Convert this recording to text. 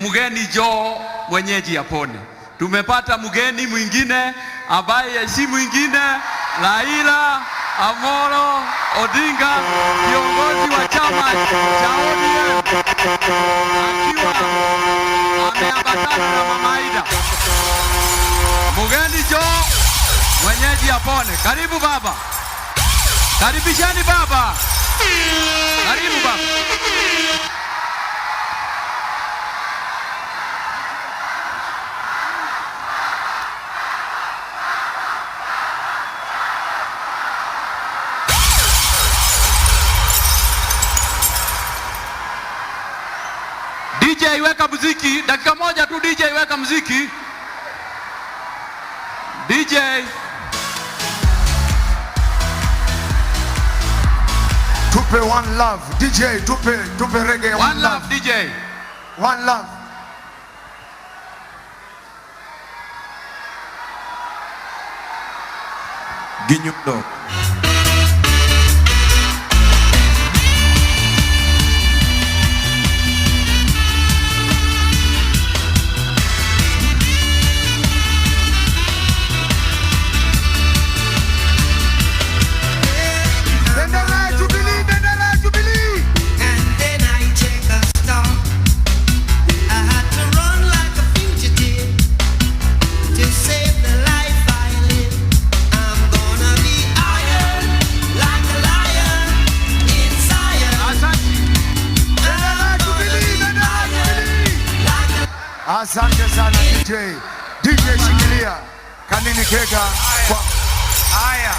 Mgeni Joe mwenyeji apone. Tumepata mgeni mwingine ambaye si mwingine Raila Amolo Odinga, kiongozi wa chama cha ODM, akiwa ameambatana na Mama Aida. Mgeni Joe mwenyeji apone. Karibu baba. Karibishani baba. Karibu baba. DJ weka muziki, dakika moja tu DJ weka muziki. DJ tupe one love. DJ tupe reggae one love. DJ one love. Ginyundo. Asante sana DJ. DJ shikilia. Kanini kega. Haya.